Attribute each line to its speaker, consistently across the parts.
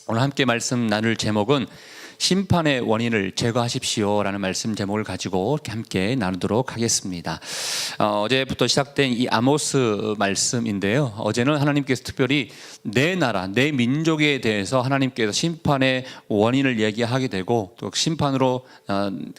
Speaker 1: 오늘 함께 말씀 나눌 제목은 심판의 원인을 제거하십시오 라는 말씀 제목을 가지고 함께 나누도록 하겠습니다. 어제부터 시작된 이 아모스 말씀인데요, 어제는 하나님께서 특별히 내 나라, 내 민족에 대해서 하나님께서 심판의 원인을 얘기하게 되고 또 심판으로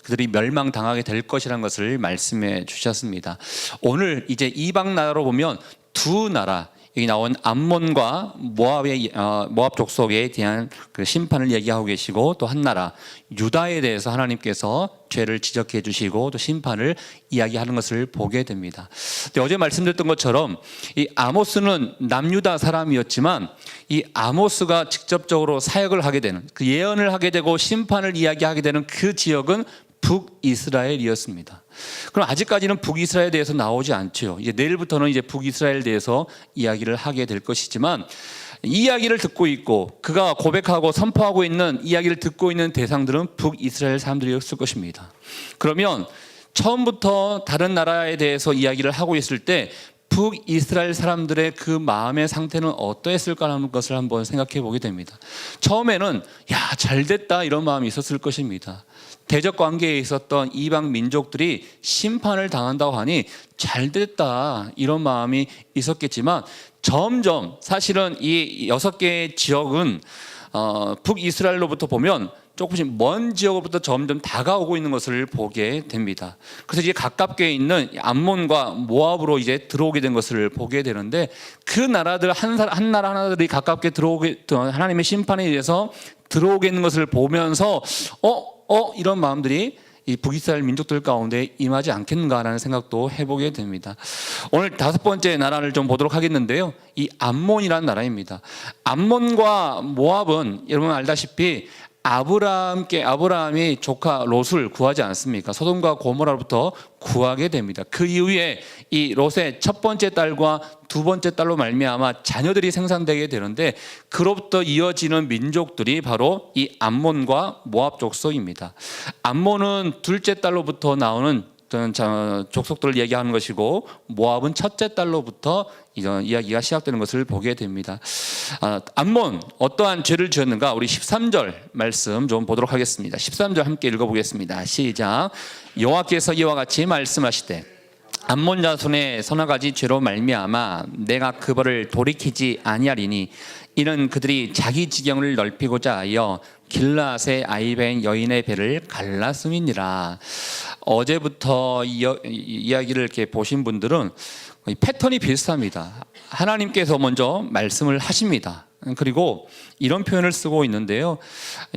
Speaker 1: 그들이 멸망당하게 될 것이라는 것을 말씀해 주셨습니다. 오늘 이제 이방 나라로 보면 두 나라, 여기 나온 암몬과 모압 족속에 대한 그 심판을 얘기하고 계시고, 또 한 나라 유다에 대해서 하나님께서 죄를 지적해 주시고 또 심판을 이야기하는 것을 보게 됩니다. 근데 어제 말씀드렸던 것처럼 이 아모스는 남유다 사람이었지만 이 아모스가 직접적으로 사역을 하게 되는, 그 예언을 하게 되고 심판을 이야기하게 되는 그 지역은 북이스라엘이었습니다. 그럼 아직까지는 북이스라엘에 대해서 나오지 않죠. 이제 내일부터는 이제 북이스라엘에 대해서 이야기를 하게 될 것이지만, 이 이야기를 듣고 있고 그가 고백하고 선포하고 있는 이야기를 듣고 있는 대상들은 북이스라엘 사람들이었을 것입니다. 그러면 처음부터 다른 나라에 대해서 이야기를 하고 있을 때 북이스라엘 사람들의 그 마음의 상태는 어떠했을까라는 것을 한번 생각해 보게 됩니다. 처음에는 야, 잘됐다 이런 마음이 있었을 것입니다. 대적 관계에 있었던 이방 민족들이 심판을 당한다고 하니 잘됐다 이런 마음이 있었겠지만, 점점 사실은 이 6개의 지역은 북이스라엘로부터 보면 조금씩 먼 지역으로부터 점점 다가오고 있는 것을 보게 됩니다. 그래서 이제 가깝게 있는 암몬과 모압으로 이제 들어오게 된 것을 보게 되는데, 그 나라들 한 나라 하나들이 가깝게 들어오게, 하나님의 심판에 의해서 들어오게 있는 것을 보면서 이런 마음들이 이 북이스라엘 민족들 가운데 임하지 않겠는가라는 생각도 해보게 됩니다. 오늘 5번째 나라를 좀 보도록 하겠는데요, 이 암몬이라는 나라입니다. 암몬과 모압은 여러분 알다시피 아브라함이 조카 롯을 구하지 않습니까? 소돔과 고모라로부터 구하게 됩니다. 그 이후에 이 롯의 첫 번째 딸과 두 번째 딸로 말미암아 자녀들이 생산되게 되는데, 그로부터 이어지는 민족들이 바로 이 암몬과 모압 족속입니다. 암몬은 둘째 딸로부터 나오는 족속들을 얘기하는 것이고, 모압은 첫째 딸로부터 이런 이야기가 시작되는 것을 보게 됩니다. 암몬 어떠한 죄를 지었는가? 우리 13절 말씀 좀 보도록 하겠습니다. 13절 함께 읽어보겠습니다. 시작. 여호와께서 이와 같이 말씀하시되 암몬 자손의 서너 가지 죄로 말미암아 내가 그 벌을 돌이키지 아니하리니 이는 그들이 자기 지경을 넓히고자 하여 길르앗의 아이벤 여인의 배를 갈랐음이니라. 어제부터 이야기를 이렇게 보신 분들은 패턴이 비슷합니다. 하나님께서 먼저 말씀을 하십니다. 그리고 이런 표현을 쓰고 있는데요,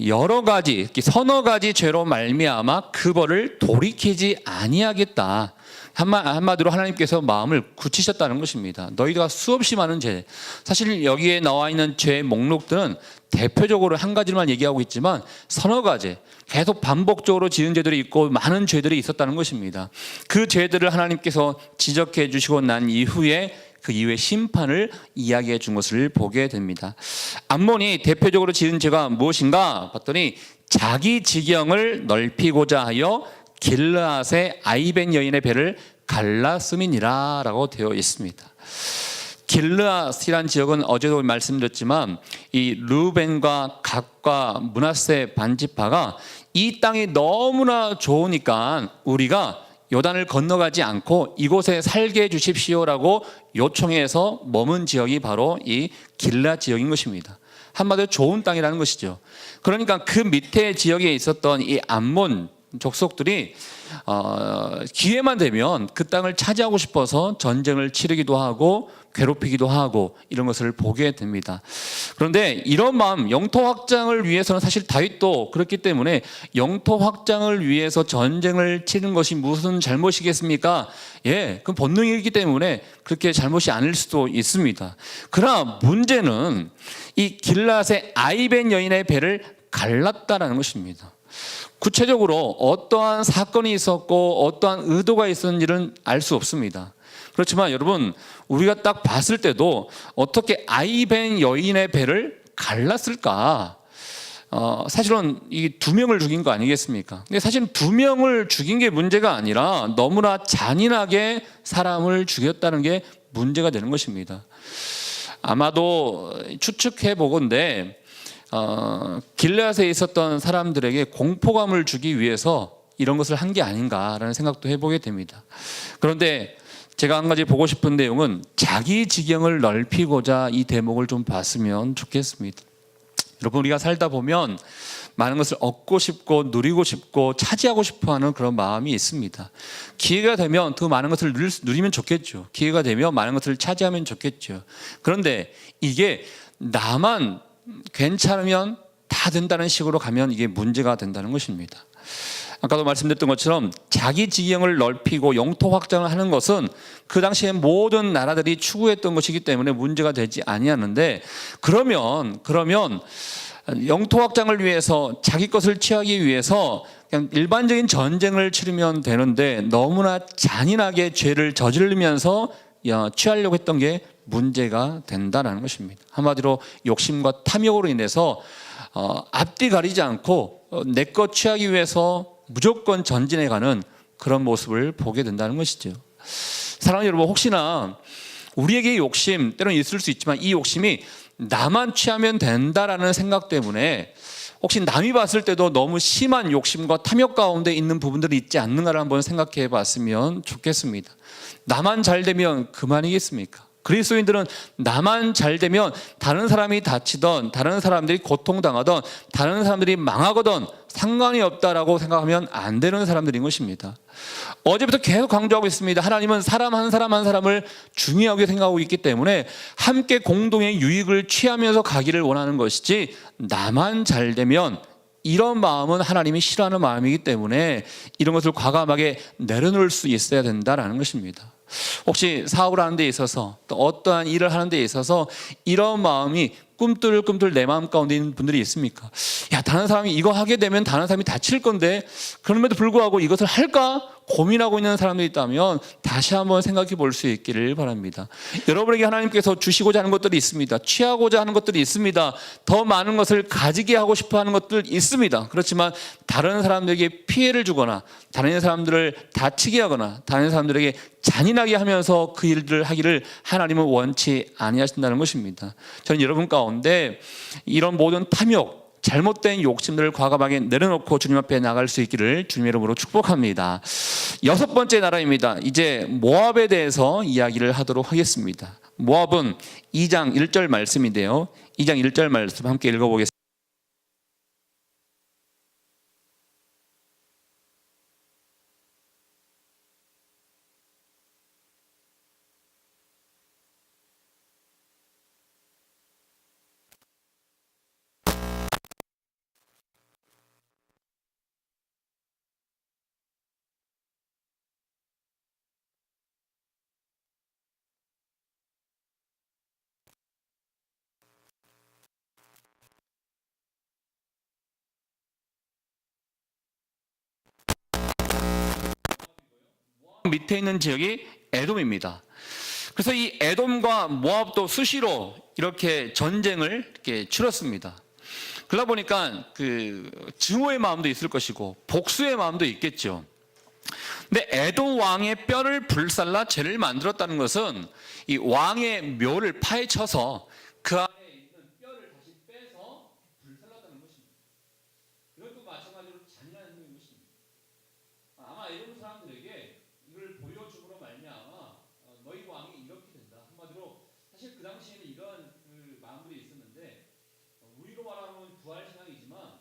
Speaker 1: 여러 가지, 서너 가지 죄로 말미암아 그 벌을 돌이키지 아니하겠다. 한마디로 하나님께서 마음을 굳히셨다는 것입니다. 너희가 수없이 많은 죄, 사실 여기에 나와 있는 죄의 목록들은 대표적으로 한 가지만 얘기하고 있지만 서너 가지, 계속 반복적으로 지은 죄들이 있고 많은 죄들이 있었다는 것입니다. 그 죄들을 하나님께서 지적해 주시고 난 이후에 그 이후에 심판을 이야기해 준 것을 보게 됩니다. 암몬이 대표적으로 지은 죄가 무엇인가 봤더니 자기 지경을 넓히고자 하여 길르앗의 아이벤 여인의 배를 갈랐음이니라 라고 되어 있습니다. 길르앗이란 지역은 어제도 말씀드렸지만 이 르우벤과 갓과 므낫세 반지파가 이 땅이 너무나 좋으니까 우리가 요단을 건너가지 않고 이곳에 살게 해주십시오라고 요청해서 머문 지역이 바로 이 길르앗 지역인 것입니다. 한마디로 좋은 땅이라는 것이죠. 그러니까 그 밑에 지역에 있었던 이 암몬 족속들이 기회만 되면 그 땅을 차지하고 싶어서 전쟁을 치르기도 하고 괴롭히기도 하고 이런 것을 보게 됩니다. 그런데 이런 마음, 영토 확장을 위해서는 사실 다윗도 그렇기 때문에 영토 확장을 위해서 전쟁을 치는 것이 무슨 잘못이겠습니까? 그건 본능이기 때문에 그렇게 잘못이 아닐 수도 있습니다. 그러나 문제는 이 길르앗의 아이벤 여인의 배를 갈랐다라는 것입니다. 구체적으로 어떠한 사건이 있었고 어떠한 의도가 있었는지는 알 수 없습니다. 그렇지만 여러분, 우리가 딱 봤을 때도 어떻게 아이벤 여인의 배를 갈랐을까? 사실은 이 2명을 죽인 거 아니겠습니까? 근데 사실 2명을 죽인 게 문제가 아니라 너무나 잔인하게 사람을 죽였다는 게 문제가 되는 것입니다. 아마도 추측해 보건대 길르앗에 있었던 사람들에게 공포감을 주기 위해서 이런 것을 한 게 아닌가라는 생각도 해보게 됩니다. 그런데 제가 한 가지 보고 싶은 내용은 자기 지경을 넓히고자 이 대목을 좀 봤으면 좋겠습니다. 여러분, 우리가 살다 보면 많은 것을 얻고 싶고 누리고 싶고 차지하고 싶어하는 그런 마음이 있습니다. 기회가 되면 더 많은 것을 누리면 좋겠죠. 기회가 되면 많은 것을 차지하면 좋겠죠. 그런데 이게 나만 괜찮으면 다 된다는 식으로 가면 이게 문제가 된다는 것입니다. 아까도 말씀드렸던 것처럼 자기 지경을 넓히고 영토 확장을 하는 것은 그 당시에 모든 나라들이 추구했던 것이기 때문에 문제가 되지 아니하는데, 그러면 영토 확장을 위해서 자기 것을 취하기 위해서 그냥 일반적인 전쟁을 치르면 되는데 너무나 잔인하게 죄를 저지르면서 취하려고 했던 게 문제가 된다는 것입니다. 한마디로 욕심과 탐욕으로 인해서 앞뒤 가리지 않고 내 것 취하기 위해서 무조건 전진해가는 그런 모습을 보게 된다는 것이죠. 사랑하는 여러분, 혹시나 우리에게 욕심 때로는 있을 수 있지만 이 욕심이 나만 취하면 된다라는 생각 때문에 혹시 남이 봤을 때도 너무 심한 욕심과 탐욕 가운데 있는 부분들이 있지 않는가를 한번 생각해 봤으면 좋겠습니다. 나만 잘 되면 그만이겠습니까? 그리스도인들은 나만 잘 되면 다른 사람이 다치던, 다른 사람들이 고통당하던, 다른 사람들이 망하거든 상관이 없다라고 생각하면 안 되는 사람들인 것입니다. 어제부터 계속 강조하고 있습니다. 하나님은 사람 한 사람 한 사람을 중요하게 생각하고 있기 때문에 함께 공동의 유익을 취하면서 가기를 원하는 것이지, 나만 잘 되면 이런 마음은 하나님이 싫어하는 마음이기 때문에 이런 것을 과감하게 내려놓을 수 있어야 된다는 것입니다. 혹시 사업을 하는 데 있어서 또 어떠한 일을 하는 데 있어서 이런 마음이 꿈틀꿈틀 내 마음 가운데 있는 분들이 있습니까? 야, 다른 사람이 이거 하게 되면 다른 사람이 다칠 건데 그럼에도 불구하고 이것을 할까 고민하고 있는 사람들이 있다면 다시 한번 생각해 볼 수 있기를 바랍니다. 여러분에게 하나님께서 주시고자 하는 것들이 있습니다. 취하고자 하는 것들이 있습니다. 더 많은 것을 가지게 하고 싶어 하는 것들 있습니다. 그렇지만 다른 사람들에게 피해를 주거나 다른 사람들을 다치게 하거나 다른 사람들에게 잔인하게 하면서 그 일들을 하기를 하나님은 원치 아니하신다는 것입니다. 저는 여러분 가운데 이런 모든 탐욕, 잘못된 욕심들을 과감하게 내려놓고 주님 앞에 나갈 수 있기를 주님의 이름으로 축복합니다. 6번째 나라입니다. 이제 모압에 대해서 이야기를 하도록 하겠습니다. 모압은 2장 1절 말씀인데요, 2장 1절 말씀 함께 읽어보겠습니다. 밑에 있는 지역이 에돔입니다. 그래서 이 에돔과 모압도 수시로 이렇게 전쟁을 이렇게 치렀습니다. 그러다 보니까 그 증오의 마음도 있을 것이고 복수의 마음도 있겠죠. 근데 에돔 왕의 뼈를 불살라 죄를 만들었다는 것은 이 왕의 묘를 파헤쳐서 그 안에 있는 뼈를 다시 빼서 불살랐다는 것입니다. 이것도 마찬가지로 잔인한 행동인 것입니다. 아마 에돔 사람들에게 이걸 보여줌으로 말미암아 너희 왕이 이렇게 된다. 한마디로 사실 그 당시에는 이런 그 마음들이 있었는데 우리로 말하면 부활 신앙이지만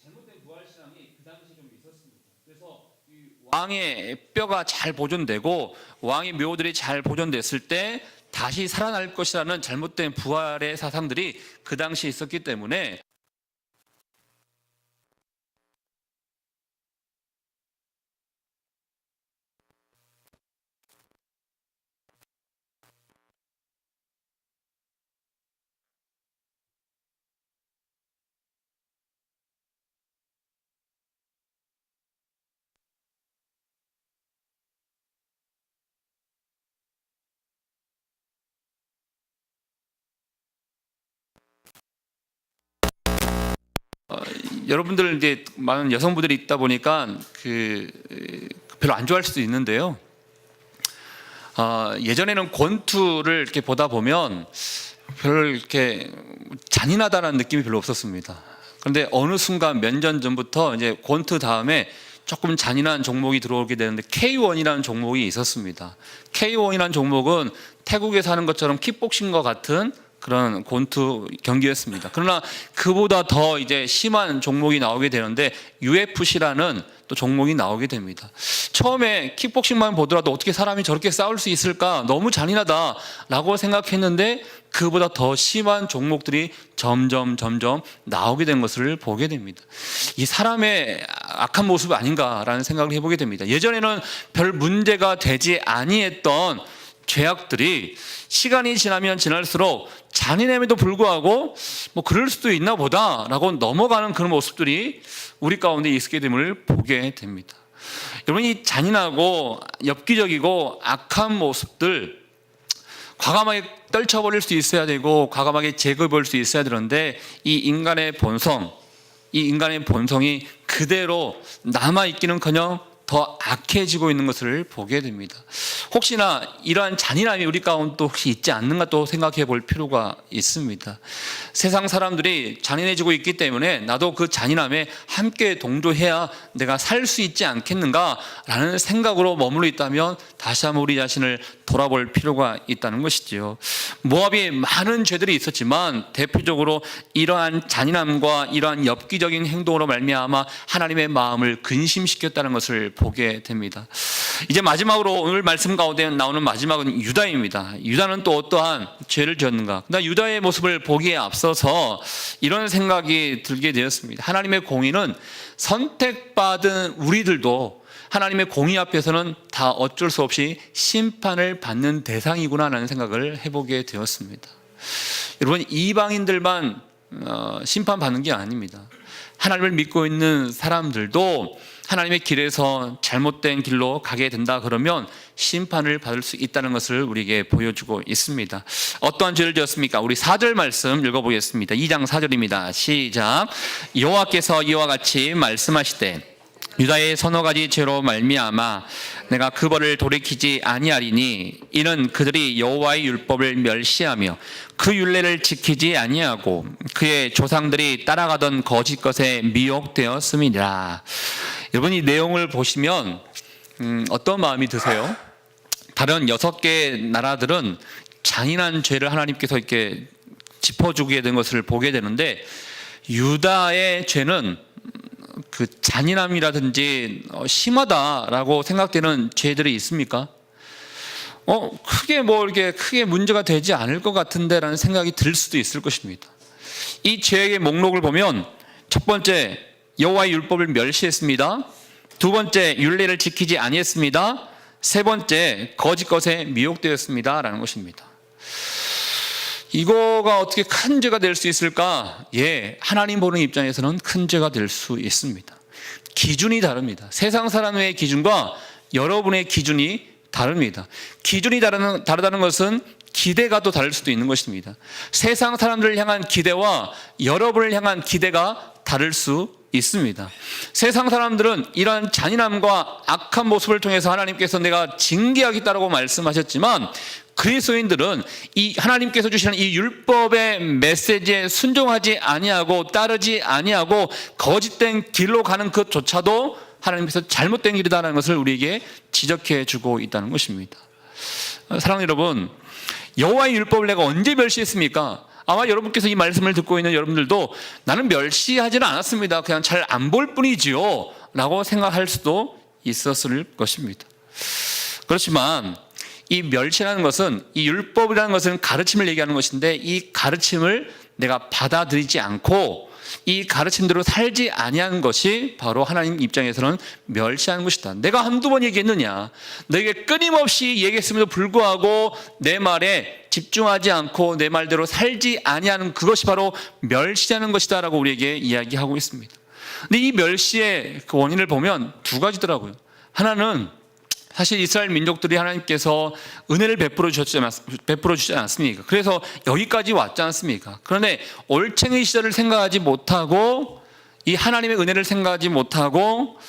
Speaker 1: 잘못된 부활 신앙이 그 당시에 좀 있었습니다. 그래서 이 왕의 뼈가 잘 보존되고 왕의 묘들이 잘 보존됐을 때 다시 살아날 것이라는 잘못된 부활의 사상들이 그 당시에 있었기 때문에 여러분들 이제 많은 여성분들이 있다 보니까 별로 안 좋아할 수도 있는데요. 예전에는 권투를 이렇게 보다 보면 별로 이렇게 잔인하다는 느낌이 별로 없었습니다. 그런데 어느 순간 몇 년 전부터 이제 권투 다음에 조금 잔인한 종목이 들어오게 되는데 K1이라는 종목이 있었습니다. K1이라는 종목은 태국에서 하는 것처럼 킥복싱과 같은 그런 권투 경기였습니다. 그러나 그보다 더 이제 심한 종목이 나오게 되는데 UFC라는 또 종목이 나오게 됩니다. 처음에 킥복싱만 보더라도 어떻게 사람이 저렇게 싸울 수 있을까? 너무 잔인하다라고 생각했는데 그보다 더 심한 종목들이 점점 나오게 된 것을 보게 됩니다. 이 사람의 악한 모습 아닌가라는 생각을 해보게 됩니다. 예전에는 별 문제가 되지 아니했던 죄악들이 시간이 지나면 지날수록 잔인함에도 불구하고 뭐 그럴 수도 있나 보다라고 넘어가는 그런 모습들이 우리 가운데 있게 됨을 보게 됩니다. 여러분, 이 잔인하고 엽기적이고 악한 모습들 과감하게 떨쳐버릴 수 있어야 되고 과감하게 제거해버릴 수 있어야 되는데 이 인간의 본성이 그대로 남아있기는커녕 더 악해지고 있는 것을 보게 됩니다. 혹시나 이러한 잔인함이 우리 가운데 또 혹시 있지 않는가 또 생각해 볼 필요가 있습니다. 세상 사람들이 잔인해지고 있기 때문에 나도 그 잔인함에 함께 동조해야 내가 살 수 있지 않겠는가라는 생각으로 머물러 있다면 다시 한번 우리 자신을 돌아볼 필요가 있다는 것이지요. 모압이 많은 죄들이 있었지만 대표적으로 이러한 잔인함과 이러한 엽기적인 행동으로 말미암아 하나님의 마음을 근심시켰다는 것을 보게 됩니다. 이제 마지막으로 오늘 말씀 가운데 나오는 마지막은 유다입니다. 유다는 또 어떠한 죄를 지었는가? 나 유다의 모습을 보기에 앞서서 이런 생각이 들게 되었습니다. 하나님의 공의는 선택받은 우리들도 하나님의 공의 앞에서는 다 어쩔 수 없이 심판을 받는 대상이구나라는 생각을 해보게 되었습니다. 여러분, 이방인들만 심판받는 게 아닙니다. 하나님을 믿고 있는 사람들도 하나님의 길에서 잘못된 길로 가게 된다 그러면 심판을 받을 수 있다는 것을 우리에게 보여주고 있습니다. 어떠한 죄를 지었습니까? 우리 4절 말씀 읽어보겠습니다. 2장 4절입니다. 시작. 여호와께서 이와 같이 말씀하시되 유다의 서너 가지 죄로 말미암아 내가 그 벌을 돌이키지 아니하리니 이는 그들이 여호와의 율법을 멸시하며 그 율례를 지키지 아니하고 그의 조상들이 따라가던 거짓 것에 미혹되었음이니라. 여러분, 이 내용을 보시면 어떤 마음이 드세요? 다른 6개 나라들은 잔인한 죄를 하나님께서 이렇게 짚어주게 된 것을 보게 되는데 유다의 죄는 그 잔인함이라든지 심하다라고 생각되는 죄들이 있습니까? 크게 문제가 되지 않을 것 같은데라는 생각이 들 수도 있을 것입니다. 이 죄의 목록을 보면 첫 번째, 여호와의 율법을 멸시했습니다. 두 번째, 율례를 지키지 아니했습니다. 세 번째, 거짓 것에 미혹되었습니다라는 것입니다. 이거가 어떻게 큰 죄가 될 수 있을까? 예, 하나님 보는 입장에서는 큰 죄가 될 수 있습니다. 기준이 다릅니다. 세상 사람의 기준과 여러분의 기준이 다릅니다. 기준이 다르다는 것은 기대가 또 다를 수도 있는 것입니다. 세상 사람들을 향한 기대와 여러분을 향한 기대가 다를 수 있습니다. 세상 사람들은 이러한 잔인함과 악한 모습을 통해서 하나님께서 내가 징계하겠다라고 말씀하셨지만 그리스도인들은 이 하나님께서 주시는 이 율법의 메시지에 순종하지 아니하고 따르지 아니하고 거짓된 길로 가는 것조차도 하나님께서 잘못된 길이다라는 것을 우리에게 지적해 주고 있다는 것입니다. 사랑하는 여러분, 여호와의 율법을 내가 언제 멸시했습니까? 아마 여러분께서 이 말씀을 듣고 있는 여러분들도 나는 멸시하지는 않았습니다. 그냥 잘 안 볼 뿐이지요 라고 생각할 수도 있었을 것입니다. 그렇지만 이 멸시라는 것은, 이 율법이라는 것은 가르침을 얘기하는 것인데 이 가르침을 내가 받아들이지 않고 이 가르침대로 살지 아니하는 것이 바로 하나님 입장에서는 멸시하는 것이다. 내가 한두 번 얘기했느냐, 너에게 끊임없이 얘기했음에도 불구하고 내 말에 집중하지 않고 내 말대로 살지 아니하는 그것이 바로 멸시하는 것이다 라고 우리에게 이야기하고 있습니다. 근데 이 멸시의 그 원인을 보면 두 가지더라고요. 하나는 사실 이스라엘 민족들이 하나님께서 은혜를 베풀어 주지 않습니까? 그래서 여기까지 왔지 않습니까? 그런데 올챙이 시절을 생각하지 못하고 이 하나님의 은혜를 생각하지 못하고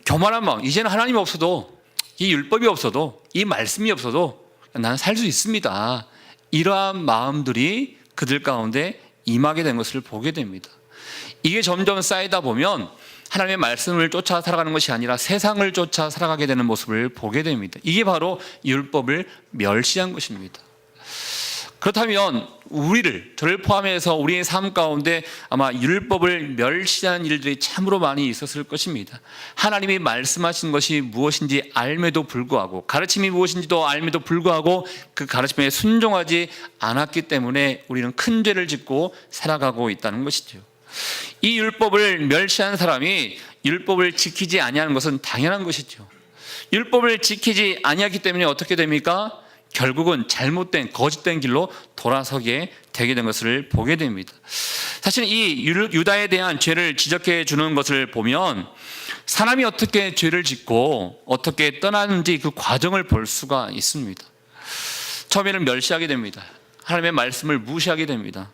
Speaker 1: 교만한 마음, 이제는 하나님이 없어도 이 율법이 없어도 이 말씀이 없어도 나는 살 수 있습니다, 이러한 마음들이 그들 가운데 임하게 된 것을 보게 됩니다. 이게 점점 쌓이다 보면 하나님의 말씀을 쫓아 살아가는 것이 아니라 세상을 쫓아 살아가게 되는 모습을 보게 됩니다. 이게 바로 율법을 멸시한 것입니다. 그렇다면 저를 포함해서 우리의 삶 가운데 아마 율법을 멸시하는 일들이 참으로 많이 있었을 것입니다. 하나님이 말씀하신 것이 무엇인지 알매도 불구하고, 가르침이 무엇인지도 알매도 불구하고 그 가르침에 순종하지 않았기 때문에 우리는 큰 죄를 짓고 살아가고 있다는 것이죠. 이 율법을 멸시한 사람이 율법을 지키지 아니하는 것은 당연한 것이죠. 율법을 지키지 아니하기 때문에 어떻게 됩니까? 결국은 잘못된 거짓된 길로 돌아서게 되게 된 것을 보게 됩니다. 사실 이 유다에 대한 죄를 지적해 주는 것을 보면 사람이 어떻게 죄를 짓고 어떻게 떠나는지 그 과정을 볼 수가 있습니다. 처음에는 멸시하게 됩니다. 하나님의 말씀을 무시하게 됩니다.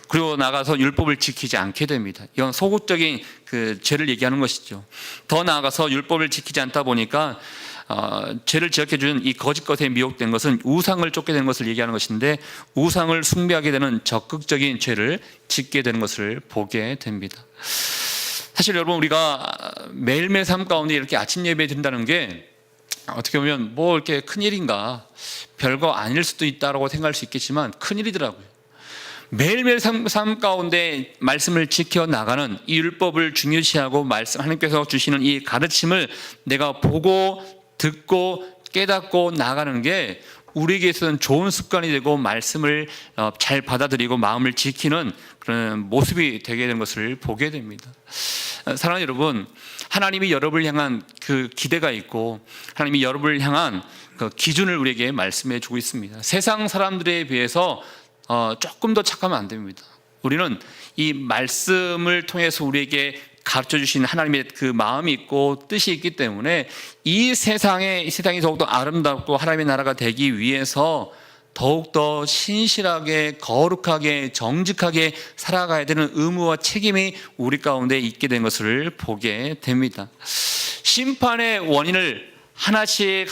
Speaker 1: 그리고 나가서 율법을 지키지 않게 됩니다. 이건 소극적인 그 죄를 얘기하는 것이죠. 더 나아가서 율법을 지키지 않다 보니까 죄를 지적해 주는 이 거짓 것에 미혹된 것은 우상을 쫓게 되는 것을 얘기하는 것인데, 우상을 숭배하게 되는 적극적인 죄를 짓게 되는 것을 보게 됩니다. 사실 여러분, 우리가 매일매일 삶 가운데 이렇게 아침 예배 드린다는 게 어떻게 보면 뭐 이렇게 큰일인가, 별거 아닐 수도 있다고 생각할 수 있겠지만 큰일이더라고요. 매일매일 삶 가운데 말씀을 지켜나가는 이 율법을 중요시하고 하나님께서 주시는 이 가르침을 내가 보고 듣고 깨닫고 나가는 게 우리에게 있어서는 좋은 습관이 되고 말씀을 잘 받아들이고 마음을 지키는 그런 모습이 되게 된 것을 보게 됩니다. 사랑하는 여러분, 하나님이 여러분을 향한 그 기대가 있고 하나님이 여러분을 향한 그 기준을 우리에게 말씀해 주고 있습니다. 세상 사람들에 비해서 조금 더 착하면 안 됩니다. 우리는 이 말씀을 통해서 우리에게 가르쳐 주신 하나님의 그 마음이 있고 뜻이 있기 때문에 이 세상이 더욱더 아름답고 하나님의 나라가 되기 위해서 더욱더 신실하게 거룩하게 정직하게 살아가야 되는 의무와 책임이 우리 가운데 있게 된 것을 보게 됩니다. 심판의 원인을 하나씩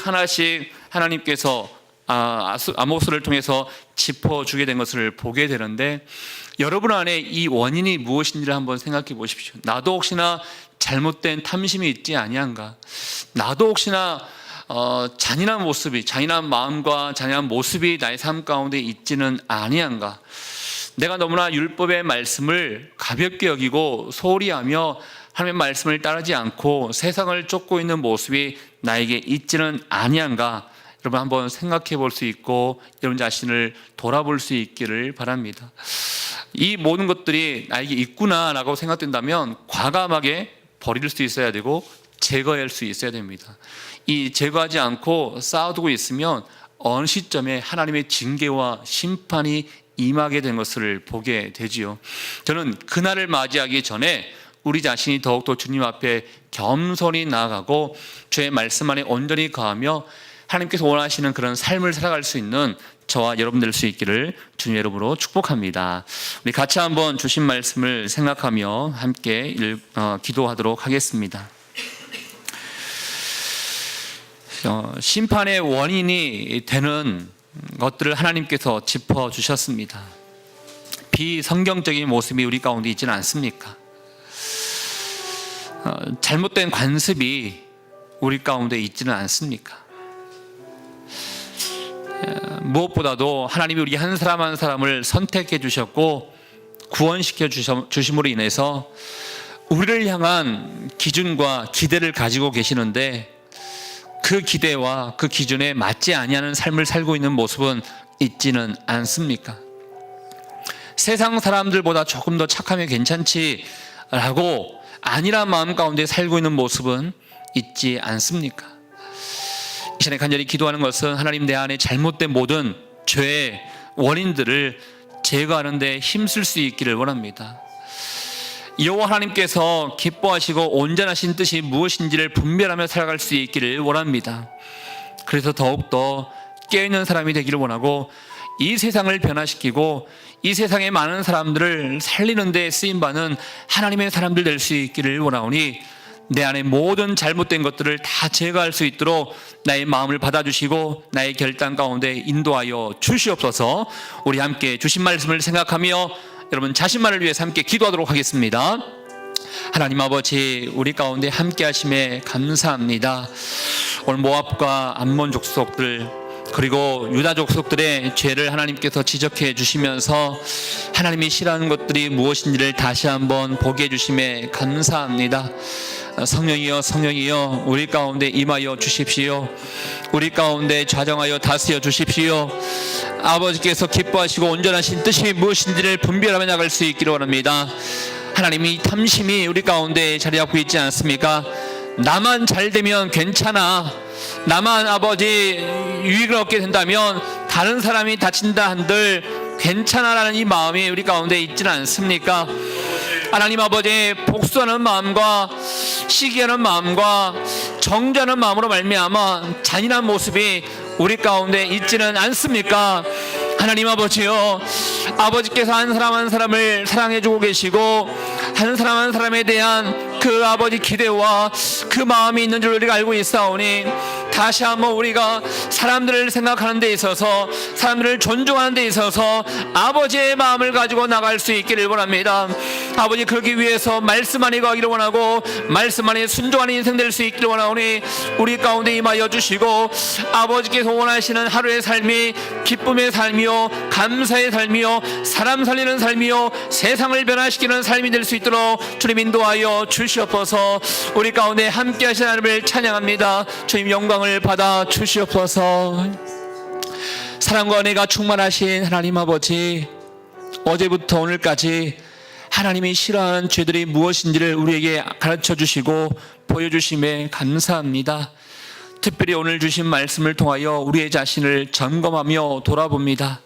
Speaker 1: 하나님께서 아모스를 통해서 짚어주게 된 것을 보게 되는데, 여러분 안에 이 원인이 무엇인지를 한번 생각해 보십시오. 나도 혹시나 잘못된 탐심이 있지 아니한가? 나도 혹시나 잔인한 마음과 잔인한 모습이 나의 삶 가운데 있지는 아니한가? 내가 너무나 율법의 말씀을 가볍게 여기고 소홀히 하며 하나님의 말씀을 따르지 않고 세상을 쫓고 있는 모습이 나에게 있지는 아니한가? 여러분 한번 생각해 볼 수 있고 여러분 자신을 돌아볼 수 있기를 바랍니다. 이 모든 것들이 나에게 있구나라고 생각된다면 과감하게 버릴 수 있어야 되고 제거할 수 있어야 됩니다. 이 제거하지 않고 쌓아두고 있으면 어느 시점에 하나님의 징계와 심판이 임하게 된 것을 보게 되지요. 저는 그날을 맞이하기 전에 우리 자신이 더욱더 주님 앞에 겸손히 나아가고 주의 말씀 안에 온전히 거하며 하나님께서 원하시는 그런 삶을 살아갈 수 있는 저와 여러분 될 수 있기를 주님의 이름으로 축복합니다. 우리 같이 한번 주신 말씀을 생각하며 함께 기도하도록 하겠습니다. 심판의 원인이 되는 것들을 하나님께서 짚어주셨습니다. 비성경적인 모습이 우리 가운데 있지는 않습니까? 잘못된 관습이 우리 가운데 있지는 않습니까? 무엇보다도 하나님이 우리 한 사람 한 사람을 선택해 주셨고 구원시켜 주심으로 인해서 우리를 향한 기준과 기대를 가지고 계시는데, 그 기대와 그 기준에 맞지 아니하는 삶을 살고 있는 모습은 있지는 않습니까? 세상 사람들보다 조금 더 착하면 괜찮지라고 아니란 마음 가운데 살고 있는 모습은 있지 않습니까? 이 시간에 간절히 기도하는 것은 하나님, 내 안에 잘못된 모든 죄의 원인들을 제거하는 데 힘쓸 수 있기를 원합니다. 여호와 하나님께서 기뻐하시고 온전하신 뜻이 무엇인지를 분별하며 살아갈 수 있기를 원합니다. 그래서 더욱더 깨어있는 사람이 되기를 원하고 이 세상을 변화시키고 이 세상의 많은 사람들을 살리는 데 쓰임받는 하나님의 사람들 될 수 있기를 원하오니 내 안에 모든 잘못된 것들을 다 제거할 수 있도록 나의 마음을 받아주시고 나의 결단 가운데 인도하여 주시옵소서. 우리 함께 주신 말씀을 생각하며 여러분 자신만을 위해서 함께 기도하도록 하겠습니다. 하나님 아버지, 우리 가운데 함께 하심에 감사합니다. 오늘 모압과 암몬 족속들 그리고 유다 족속들의 죄를 하나님께서 지적해 주시면서 하나님이 싫어하는 것들이 무엇인지를 다시 한번 보게 해주심에 감사합니다. 성령이여 성령이여 우리 가운데 임하여 주십시오. 우리 가운데 좌정하여 다스려 주십시오. 아버지께서 기뻐하시고 온전하신 뜻이 무엇인지를 분별하며 나갈 수 있기를 원합니다. 하나님이 탐심이 우리 가운데 자리 잡고 있지 않습니까? 나만 잘 되면 괜찮아, 나만 아버지 유익을 얻게 된다면 다른 사람이 다친다 한들 괜찮아라는 이 마음이 우리 가운데 있지는 않습니까? 하나님 아버지, 복수하는 마음과 시기하는 마음과 정죄하는 마음으로 말미암아 잔인한 모습이 우리 가운데 있지는 않습니까? 하나님 아버지요, 아버지께서 한 사람 한 사람을 사랑해주고 계시고 한 사람 한 사람에 대한 그 아버지 기대와 그 마음이 있는 줄 우리가 알고 있사오니 다시 한번 우리가 사람들을 생각하는 데 있어서 사람들을 존중하는 데 있어서 아버지의 마음을 가지고 나갈 수 있기를 원합니다. 아버지, 그러기 위해서 말씀 안에 가기를 원하고 말씀 안에 순종하는 인생 될 수 있기를 원하오니 우리 가운데 임하여 주시고 아버지께서 원하시는 하루의 삶이 기쁨의 삶이요 감사의 삶이요 사람 살리는 삶이요 세상을 변화시키는 삶이 될 수 있도록 주님 인도하여 주시옵소서. 우리 가운데 함께 하신 하나님을 찬양합니다. 주님 영광을 받아 주시옵소서. 사랑과 은혜가 충만하신 하나님 아버지, 어제부터 오늘까지 하나님이 싫어하는 죄들이 무엇인지를 우리에게 가르쳐 주시고 보여주심에 감사합니다. 특별히 오늘 주신 말씀을 통하여 우리의 자신을 점검하며 돌아봅니다.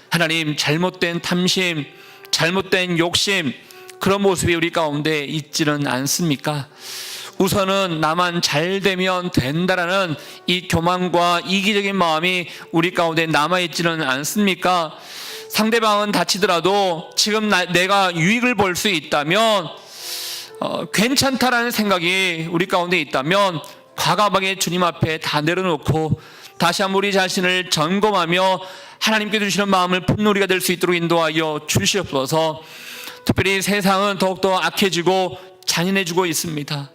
Speaker 1: 하나님, 잘못된 탐심, 잘못된 욕심, 그런 모습이 우리 가운데 있지는 않습니까? 우선은 나만 잘 되면 된다라는 이 교만과 이기적인 마음이 우리 가운데 남아있지는 않습니까? 상대방은 다치더라도 지금 내가 유익을 볼 수 있다면 괜찮다라는 생각이 우리 가운데 있다면 과감하게 주님 앞에 다 내려놓고 다시 한번 우리 자신을 점검하며 하나님께 주시는 마음을 품는 우리가 될 수 있도록 인도하여 주시옵소서. 특별히 세상은 더욱더 악해지고 잔인해지고 있습니다.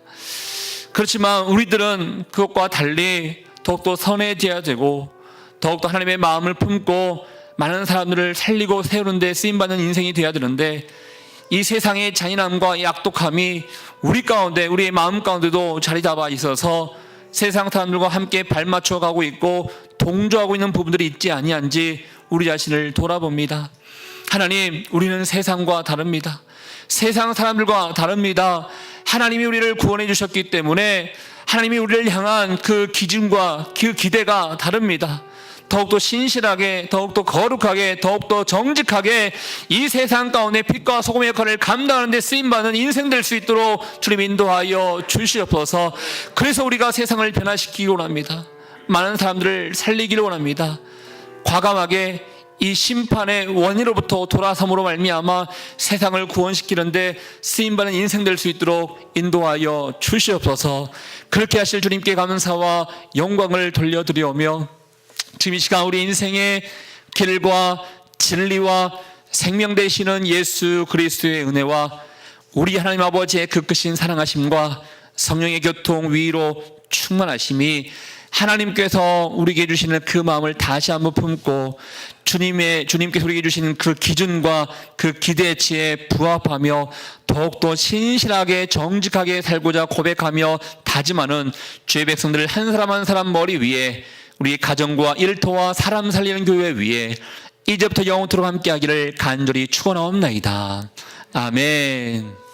Speaker 1: 그렇지만 우리들은 그것과 달리 더욱더 선해져야 되고 더욱더 하나님의 마음을 품고 많은 사람들을 살리고 세우는 데 쓰임받는 인생이 되어야 되는데 이 세상의 잔인함과 악독함이 우리 가운데, 우리의 마음 가운데도 자리 잡아 있어서 세상 사람들과 함께 발맞춰 가고 있고 동조하고 있는 부분들이 있지 아니한지 우리 자신을 돌아봅니다. 하나님, 우리는 세상과 다릅니다. 세상 사람들과 다릅니다. 하나님이 우리를 구원해 주셨기 때문에 하나님이 우리를 향한 그 기준과 그 기대가 다릅니다. 더욱더 신실하게, 더욱더 거룩하게, 더욱더 정직하게 이 세상 가운데 빛과 소금의 역할을 감당하는 데 쓰임받는 인생 될 수 있도록 주님 인도하여 주시옵소서. 그래서 우리가 세상을 변화시키기 원합니다. 많은 사람들을 살리기를 원합니다. 과감하게 이 심판의 원인으로부터 돌아섬으로 말미암아 세상을 구원시키는데 쓰임받는 인생 될 수 있도록 인도하여 주시옵소서. 그렇게 하실 주님께 감사와 영광을 돌려드리오며 지금 이 시간 우리 인생의 길과 진리와 생명 되시는 예수 그리스도의 은혜와 우리 하나님 아버지의 그 크신 사랑하심과 성령의 교통 위로 충만하심이 하나님께서 우리에게 주시는 그 마음을 다시 한번 품고 주님께서 우리에게 주시는 그 기준과 그 기대치에 부합하며 더욱더 신실하게 정직하게 살고자 고백하며 다짐하는 주의 백성들 한 사람 한 사람 머리 위에 우리 가정과 일터와 사람 살리는 교회 위에 이제부터 영원토록 함께하기를 간절히 축원하옵나이다. 아멘.